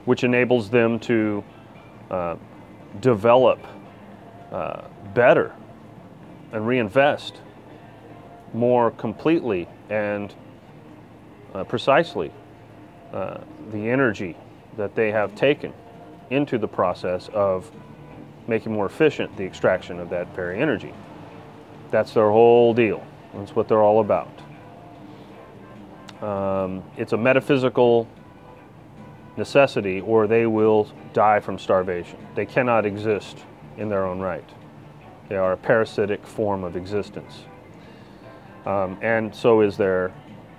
which enables them to develop better and reinvest more completely and precisely the energy that they have taken into the process of making more efficient the extraction of that very energy. That's their whole deal. That's what they're all about. It's a metaphysical necessity, or they will die from starvation. They cannot exist in their own right. They are a parasitic form of existence. And so is their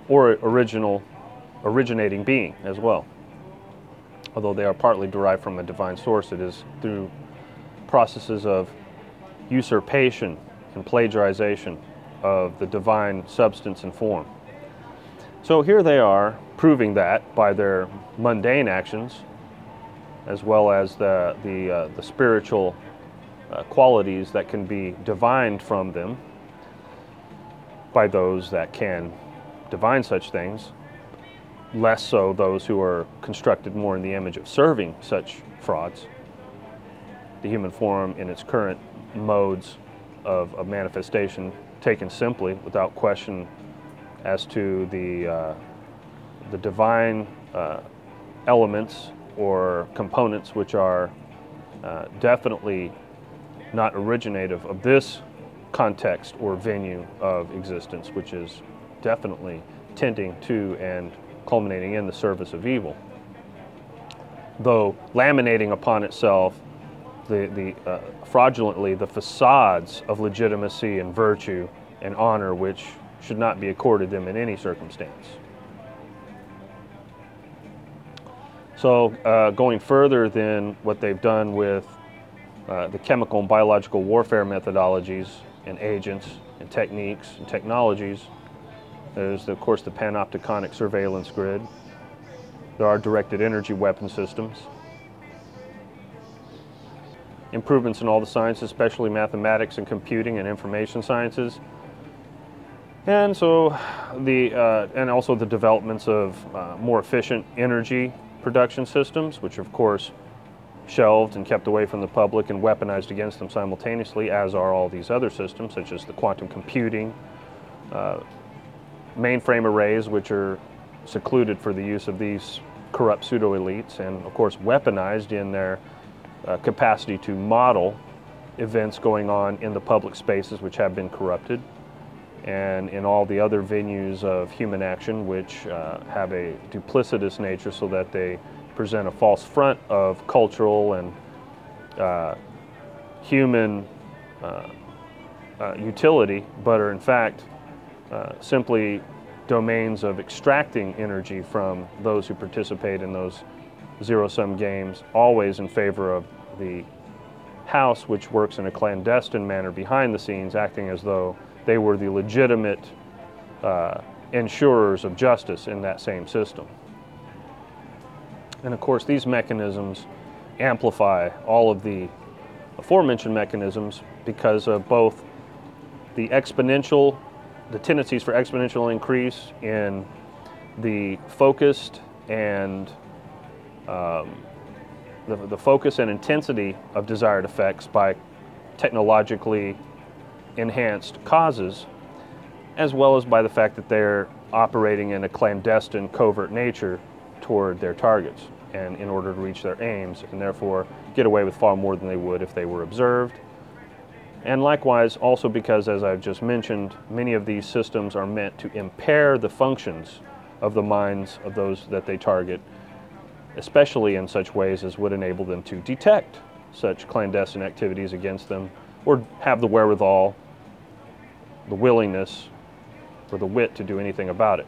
originating being as well. Although they are partly derived from a divine source, it is through processes of usurpation and plagiarization of the divine substance and form. So here they are proving that by their mundane actions, as well as the spiritual qualities that can be divined from them by those that can divine such things, less so those who are constructed more in the image of serving such frauds. The human form in its current modes of manifestation, taken simply, without question, as to the divine elements or components which are definitely not originative of this context or venue of existence, which is definitely tending to and culminating in the service of evil, though laminating upon itself fraudulently the facades of legitimacy and virtue and honor which should not be accorded them in any circumstance. So going further than what they've done with the chemical and biological warfare methodologies and agents and techniques and technologies, there's, of course, the panopticonic surveillance grid. There are directed energy weapon systems. Improvements in all the sciences, especially mathematics and computing and information sciences. And so and also the developments of more efficient energy production systems, which are, of course, shelved and kept away from the public and weaponized against them simultaneously, as are all these other systems, such as the quantum computing, mainframe arrays, which are secluded for the use of these corrupt pseudo-elites, and of course weaponized in their capacity to model events going on in the public spaces which have been corrupted, and in all the other venues of human action which have a duplicitous nature, so that they present a false front of cultural and human utility, but are in fact simply domains of extracting energy from those who participate in those zero-sum games, always in favor of the house, which works in a clandestine manner behind the scenes, acting as though they were the legitimate ensurers of justice in that same system. And of course, these mechanisms amplify all of the aforementioned mechanisms because of both the tendencies for exponential increase in the focused and the focus and intensity of desired effects by technologically enhanced causes, as well as by the fact that they're operating in a clandestine, covert nature toward their targets, and in order to reach their aims, and therefore get away with far more than they would if they were observed. And likewise, also because, as I've just mentioned, many of these systems are meant to impair the functions of the minds of those that they target, especially in such ways as would enable them to detect such clandestine activities against them, or have the wherewithal, the willingness, or the wit to do anything about it.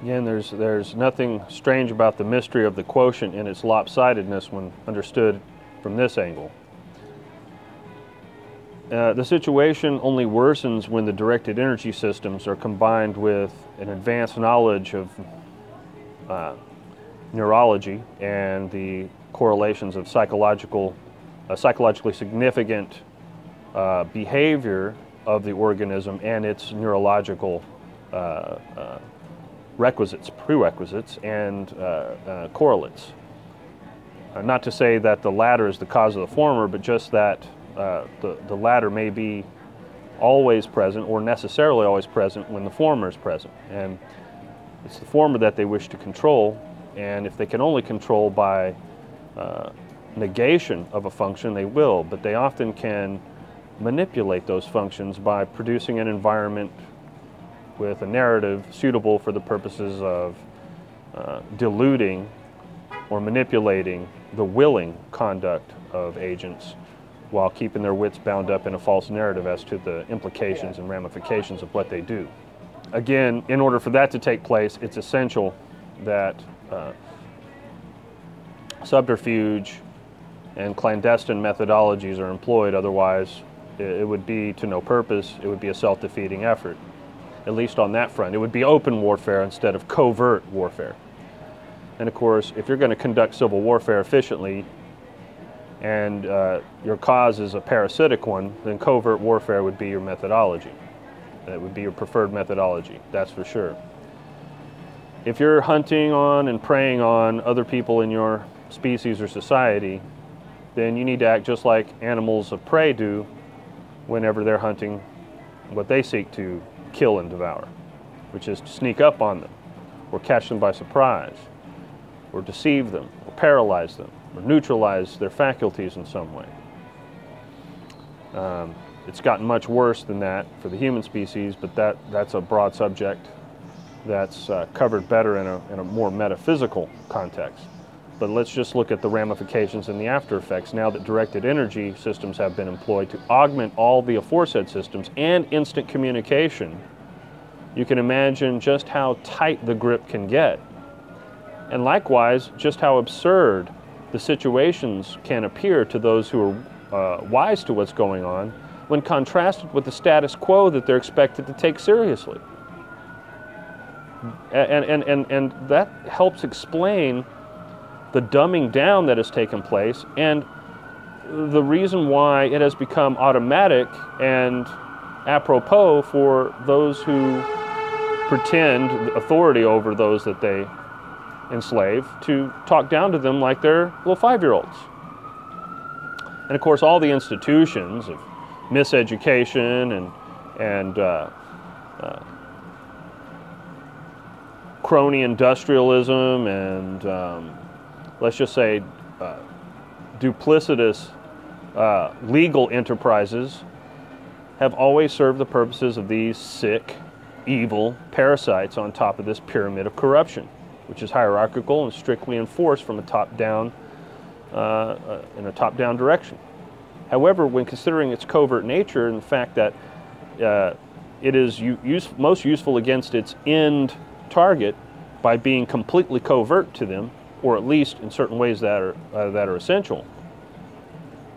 Again, there's nothing strange about the mystery of the quotient in its lopsidedness when understood from this angle. The situation only worsens when the directed energy systems are combined with an advanced knowledge of neurology and the correlations of psychologically significant behavior of the organism and its neurological requisites, prerequisites, and correlates. Not to say that the latter is the cause of the former, but just that the latter may be always present or necessarily always present when the former is present. And it's the former that they wish to control, and if they can only control by negation of a function, they will, but they often can manipulate those functions by producing an environment with a narrative suitable for the purposes of diluting or manipulating the willing conduct of agents while keeping their wits bound up in a false narrative as to the implications and ramifications of what they do. Again, in order for that to take place, it's essential that subterfuge and clandestine methodologies are employed. Otherwise, it would be to no purpose. It would be a self-defeating effort, at least on that front. It would be open warfare instead of covert warfare. And of course, if you're going to conduct civil warfare efficiently and your cause is a parasitic one, then covert warfare would be your methodology. That would be your preferred methodology, that's for sure. If you're hunting on and preying on other people in your species or society, then you need to act just like animals of prey do whenever they're hunting what they seek to kill and devour, which is to sneak up on them, or catch them by surprise, or deceive them, or paralyze them, or neutralize their faculties in some way. It's gotten much worse than that for the human species, but that's a broad subject that's covered better in a more metaphysical context. But let's just look at the ramifications and the after effects now that directed energy systems have been employed to augment all the aforesaid systems and instant communication. You can imagine just how tight the grip can get. And likewise, just how absurd the situations can appear to those who are wise to what's going on when contrasted with the status quo that they're expected to take seriously. And that helps explain the dumbing down that has taken place and the reason why it has become automatic and apropos for those who pretend authority over those that they enslave to talk down to them like they're little 5-year-olds. And of course, all the institutions of miseducation and crony industrialism and let's just say duplicitous legal enterprises have always served the purposes of these sick, evil parasites on top of this pyramid of corruption, which is hierarchical and strictly enforced from a top-down, in a top-down direction. However, when considering its covert nature and the fact that it is most useful against its end target by being completely covert to them, or at least in certain ways that are essential,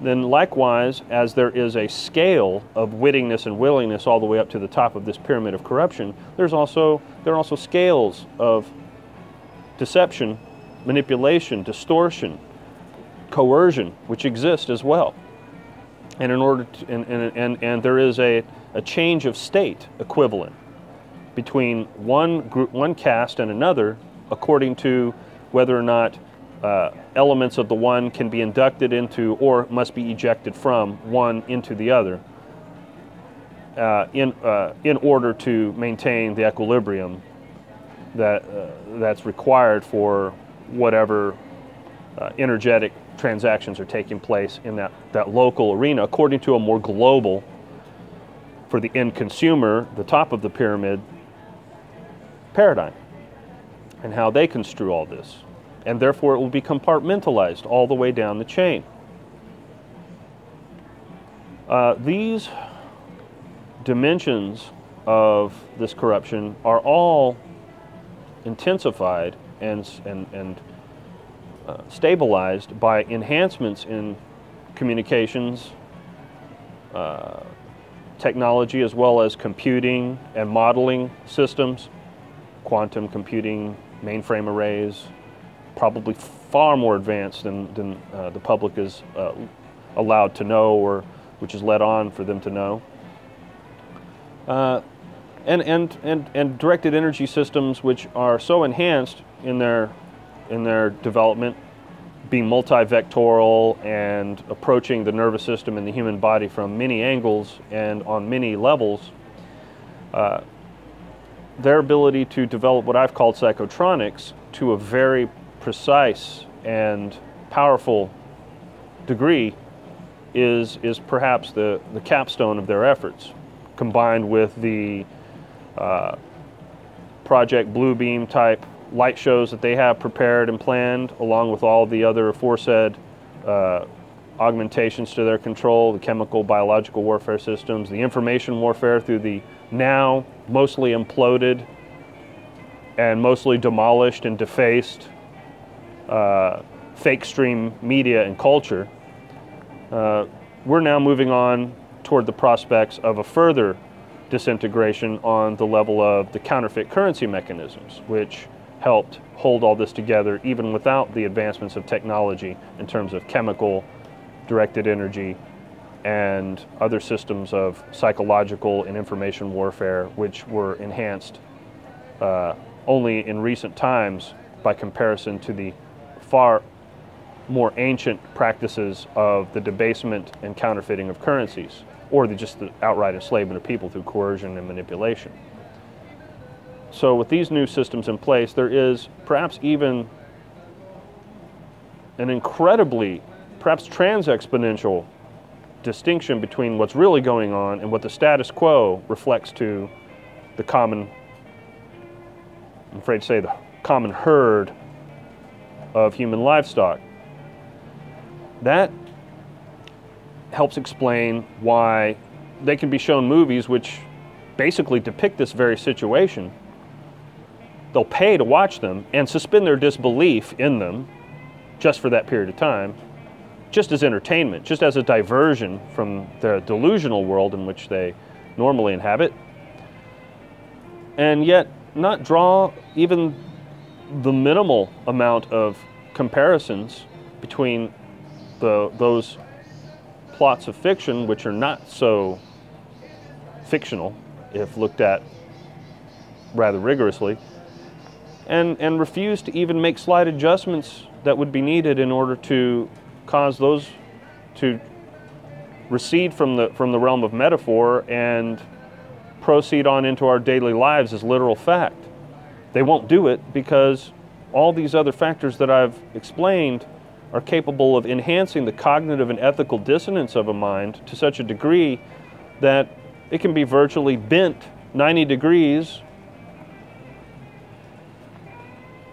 then likewise, as there is a scale of wittingness and willingness all the way up to the top of this pyramid of corruption, there are also scales of deception, manipulation, distortion, coercion, which exist as well. And in order to, and there is a change of state equivalent between one group, one caste and another, according to whether or not elements of the one can be inducted into or must be ejected from one into the other in order to maintain the equilibrium that's required for whatever energetic transactions are taking place in that local arena, according to a more global, for the end consumer, the top of the pyramid paradigm, and how they construe all this. And therefore it will be compartmentalized all the way down the chain. These dimensions of this corruption are all intensified and stabilized by enhancements in communications, technology, as well as computing and modeling systems, quantum computing, mainframe arrays, probably far more advanced than the public is allowed to know, or which is let on for them to know. and directed energy systems which are so enhanced in their development, being multivectoral and approaching the nervous system and the human body from many angles and on many levels, their ability to develop what I've called psychotronics to a very precise and powerful degree is perhaps the capstone of their efforts, combined with the Project Bluebeam type light shows that they have prepared and planned, along with all the other aforesaid augmentations to their control, the chemical, biological warfare systems, the information warfare through the now mostly imploded and mostly demolished and defaced fake stream media and culture. We're now moving on toward the prospects of a further disintegration on the level of the counterfeit currency mechanisms, which helped hold all this together even without the advancements of technology in terms of chemical, directed energy, and other systems of psychological and information warfare, which were enhanced only in recent times by comparison to the far more ancient practices of the debasement and counterfeiting of currencies, or just the outright enslavement of people through coercion and manipulation. So with these new systems in place, there is perhaps even an incredibly, perhaps trans-exponential distinction between what's really going on and what the status quo reflects to the common, I'm afraid to say, the common herd of human livestock. That helps explain why they can be shown movies which basically depict this very situation. They'll pay to watch them and suspend their disbelief in them just for that period of time, just as entertainment, just as a diversion from the delusional world in which they normally inhabit, and yet not draw even the minimal amount of comparisons between those plots of fiction which are not so fictional if looked at rather rigorously, and refuse to even make slight adjustments that would be needed in order to cause those to recede from the realm of metaphor and proceed on into our daily lives as literal fact. They won't do it because all these other factors that I've explained are capable of enhancing the cognitive and ethical dissonance of a mind to such a degree that it can be virtually bent 90 degrees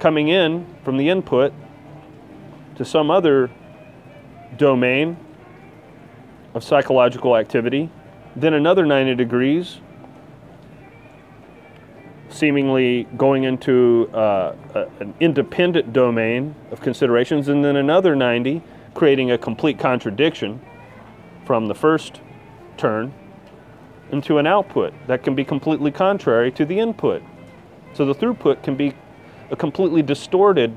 coming in from the input to some other domain of psychological activity, then another 90 degrees seemingly going into an independent domain of considerations, and then another 90 creating a complete contradiction from the first turn into an output that can be completely contrary to the input. So the throughput can be a completely distorted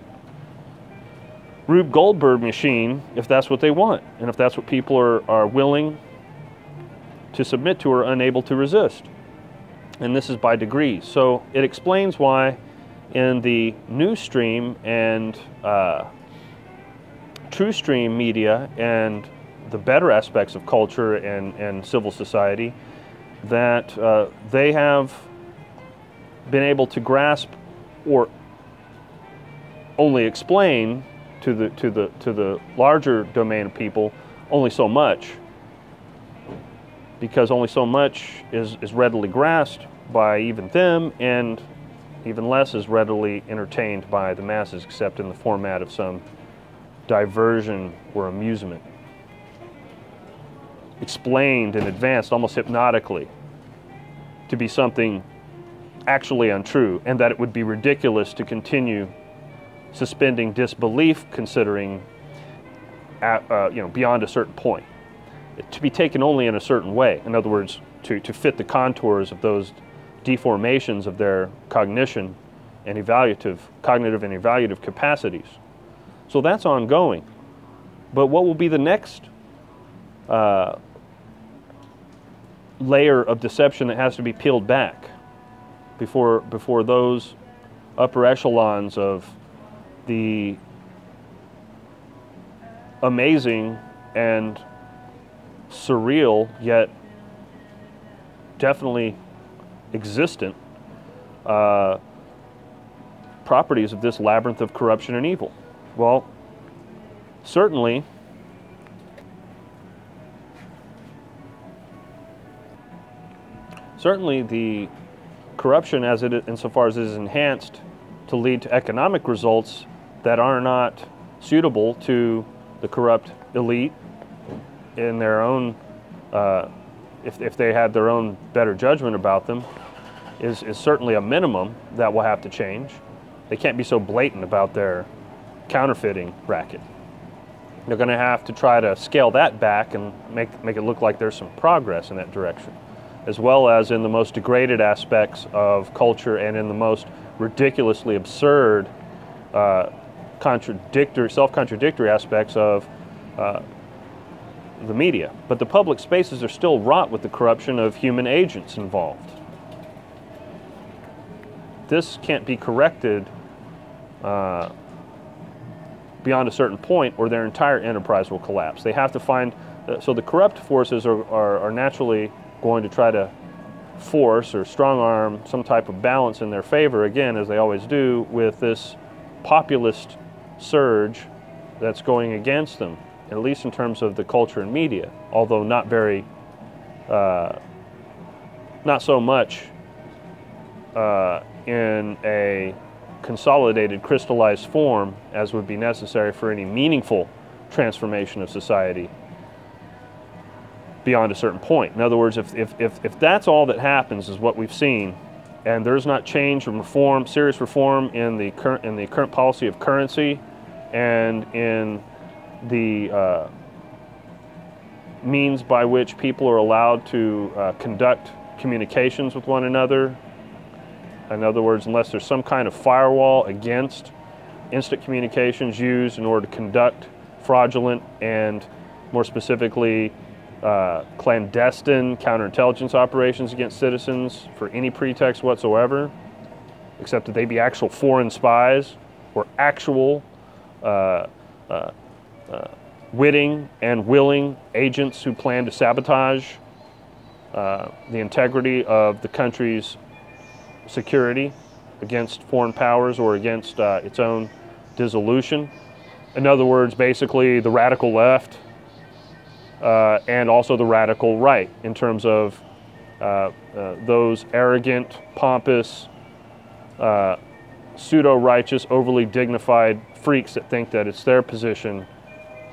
Rube Goldberg machine if that's what they want, and if that's what people are willing to submit to or unable to resist. And this is by degrees. So it explains why in the news stream and true stream media and the better aspects of culture and civil society, that they have been able to grasp or only explain to the larger domain of people only so much, because only so much is readily grasped by even them, and even less is readily entertained by the masses, except in the format of some diversion or amusement, explained and advanced almost hypnotically to be something actually untrue, and that it would be ridiculous to continue suspending disbelief considering beyond a certain point, to be taken only in a certain way. In other words, to fit the contours of those deformations of their cognition and cognitive and evaluative capacities. So that's ongoing. But what will be the next layer of deception that has to be peeled back before those upper echelons of the amazing and surreal yet definitely existent properties of this labyrinth of corruption and evil. Well, certainly the corruption, as it insofar as it is enhanced to lead to economic results that are not suitable to the corrupt elite in their own, if they had their own better judgment about them, is certainly a minimum that will have to change. They can't be so blatant about their counterfeiting racket. They're going to have to try to scale that back and make it look like there's some progress in that direction, as well as in the most degraded aspects of culture and in the most ridiculously absurd, self-contradictory aspects of the media. But the public spaces are still wrought with the corruption of human agents involved. This can't be corrected beyond a certain point, or their entire enterprise will collapse. They have to find, so the corrupt forces are naturally going to try to force or strong arm some type of balance in their favor, again, as they always do, with this populist surge that's going against them, at least in terms of the culture and media, although not very, not so much in a consolidated, crystallized form as would be necessary for any meaningful transformation of society beyond a certain point. In other words, if that's all that happens is what we've seen, and there's not change and reform, serious reform in the current policy of currency and in the means by which people are allowed to conduct communications with one another. In other words, unless there's some kind of firewall against instant communications used in order to conduct fraudulent and, more specifically, clandestine counterintelligence operations against citizens for any pretext whatsoever, except that they be actual foreign spies or actual witting and willing agents who plan to sabotage the integrity of the country's security against foreign powers or against its own dissolution. In other words, basically the radical left and also the radical right, in terms of those arrogant, pompous, pseudo-righteous, overly dignified freaks that think that it's their position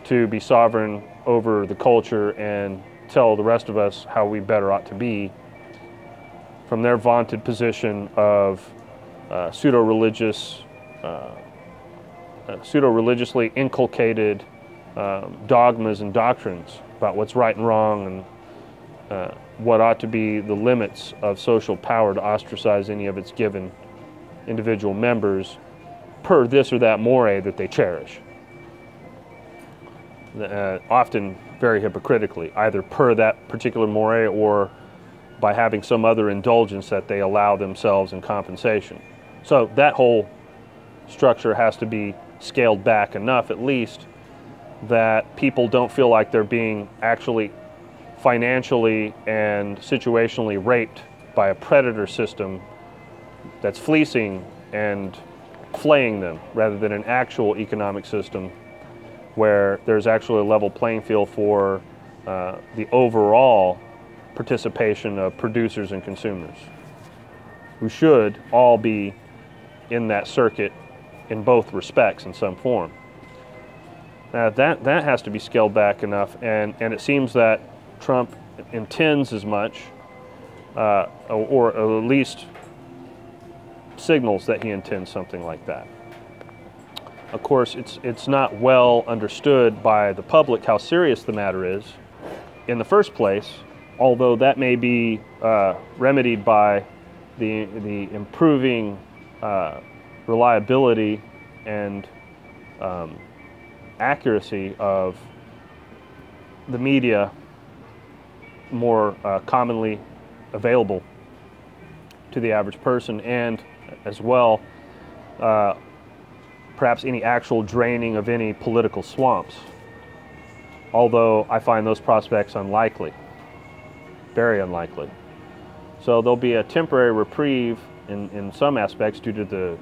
to be sovereign over the culture and tell the rest of us how we better ought to be, from their vaunted position of pseudo-religiously inculcated dogmas and doctrines about what's right and wrong and what ought to be the limits of social power to ostracize any of its given individual members per this or that moray that they cherish. Often very hypocritically, either per that particular moray or by having some other indulgence that they allow themselves in compensation. So that whole structure has to be scaled back enough, at least, that people don't feel like they're being actually financially and situationally raped by a predator system that's fleecing and flaying them, rather than an actual economic system where there's actually a level playing field for the overall participation of producers and consumers, who should all be in that circuit in both respects in some form. Now that has to be scaled back enough, and it seems that Trump intends as much, or at least signals that he intends something like that. Of course, it's not well understood by the public how serious the matter is in the first place, although that may be remedied by the improving reliability and accuracy of the media more commonly available to the average person, and as well perhaps any actual draining of any political swamps, although I find those prospects unlikely, very unlikely. So there'll be a temporary reprieve in some aspects due to the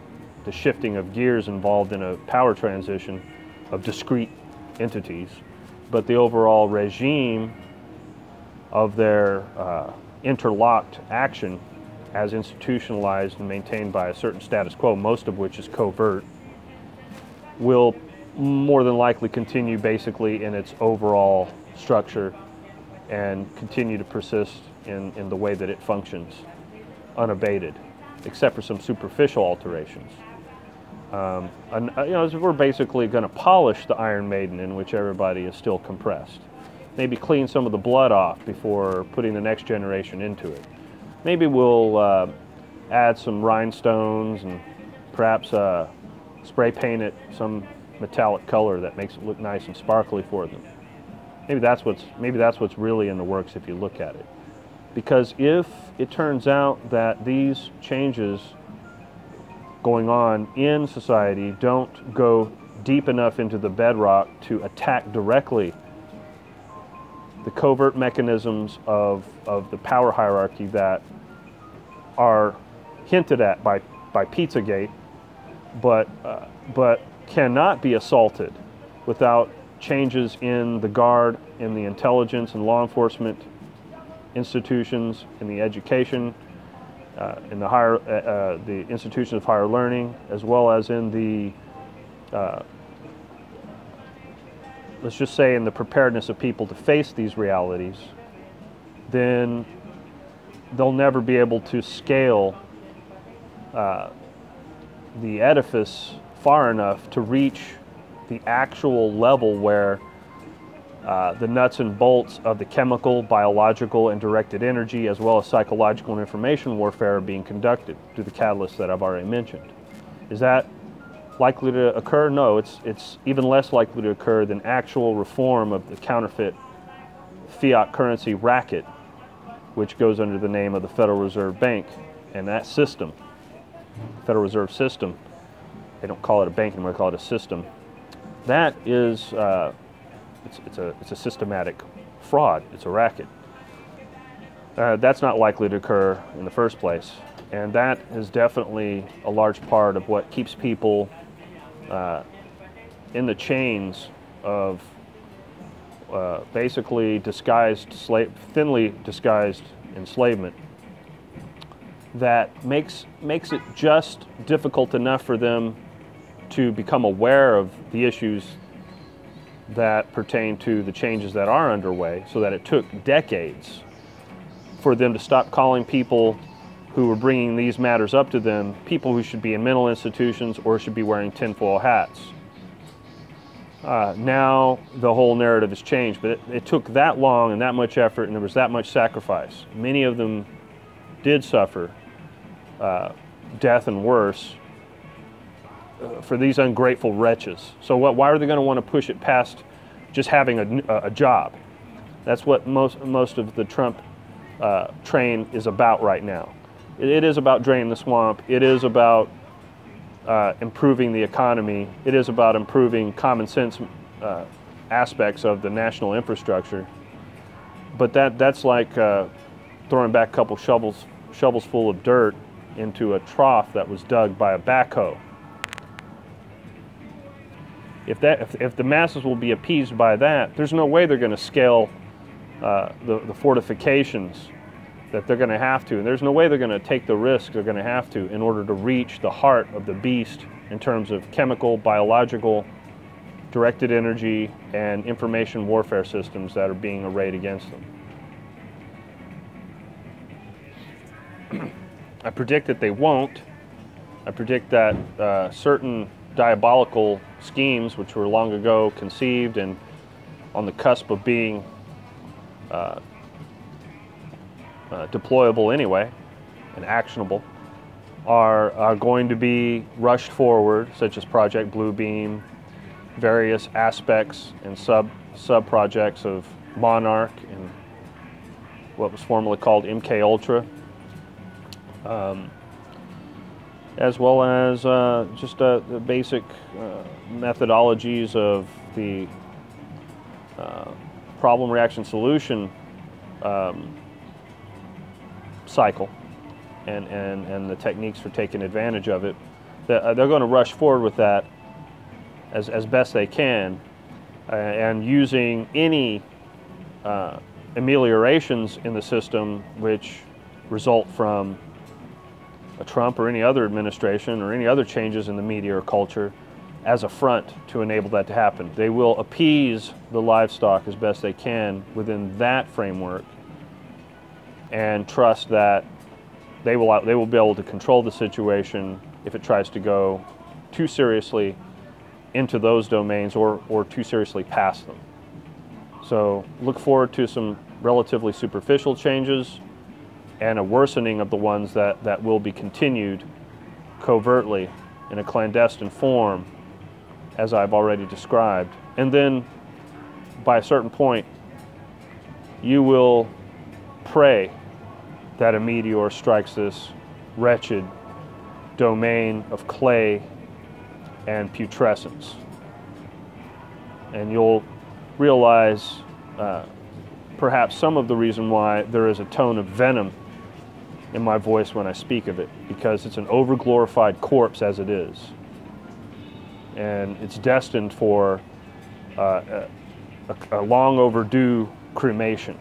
shifting of gears involved in a power transition of discrete entities, but the overall regime of their interlocked action as institutionalized and maintained by a certain status quo, most of which is covert, will more than likely continue basically in its overall structure and continue to persist in the way that it functions, unabated, except for some superficial alterations. We're basically going to polish the Iron Maiden in which everybody is still compressed. Maybe clean some of the blood off before putting the next generation into it. Maybe we'll add some rhinestones and perhaps spray paint it some metallic color that makes it look nice and sparkly for them. Maybe that's what's really in the works if you look at it. Because if it turns out that these changes going on in society don't go deep enough into the bedrock to attack directly the covert mechanisms of the power hierarchy that are hinted at by Pizzagate, but cannot be assaulted without changes in the guard, in the intelligence and law enforcement institutions, in the education, in the institutions of higher learning, as well as in the let's just say in the preparedness of people to face these realities, then they'll never be able to scale the edifice far enough to reach the actual level where the nuts and bolts of the chemical, biological, and directed energy, as well as psychological and information warfare are being conducted through the catalysts that I've already mentioned. Is that likely to occur? No, it's even less likely to occur than actual reform of the counterfeit fiat currency racket, which goes under the name of the Federal Reserve Bank. And that system, Federal Reserve System, they don't call it a bank anymore, they call it a system. That is, it's a systematic fraud. It's a racket. That's not likely to occur in the first place, and that is definitely a large part of what keeps people in the chains of basically thinly disguised enslavement. That makes it just difficult enough for them to become aware of the issues that pertain to the changes that are underway, so that it took decades for them to stop calling people who were bringing these matters up to them people who should be in mental institutions or should be wearing tinfoil hats. Now the whole narrative has changed, but it took that long and that much effort, and there was that much sacrifice. Many of them did suffer death and worse for these ungrateful wretches. So why are they going to want to push it past just having a job? That's what most of the Trump train is about right now. It is about draining the swamp. It is about improving the economy. It is about improving common sense aspects of the national infrastructure. But that's like throwing back a couple shovels full of dirt into a trough that was dug by a backhoe. If the masses will be appeased by that, there's no way they're going to scale the fortifications that they're going to have to, and there's no way they're going to take the risk they're going to have to in order to reach the heart of the beast in terms of chemical, biological, directed energy, and information warfare systems that are being arrayed against them. I predict that they won't. I predict that certain diabolical schemes, which were long ago conceived and on the cusp of being deployable anyway and actionable, are going to be rushed forward, such as Project Bluebeam, various aspects and sub-projects of Monarch and what was formerly called MK Ultra. as well as just the basic methodologies of the problem, reaction, solution cycle and the techniques for taking advantage of it. They're going to rush forward with that as best they can, and using any ameliorations in the system which result from a Trump or any other administration or any other changes in the media or culture as a front to enable that to happen. They will appease the livestock as best they can within that framework and trust that they will be able to control the situation if it tries to go too seriously into those domains or too seriously past them. So look forward to some relatively superficial changes and a worsening of the ones that will be continued covertly in a clandestine form, as I've already described. And then by a certain point, you will pray that a meteor strikes this wretched domain of clay and putrescence. And you'll realize perhaps some of the reason why there is a tone of venom in my voice when I speak of it, because it's an overglorified corpse as it is. And it's destined for a long overdue cremation.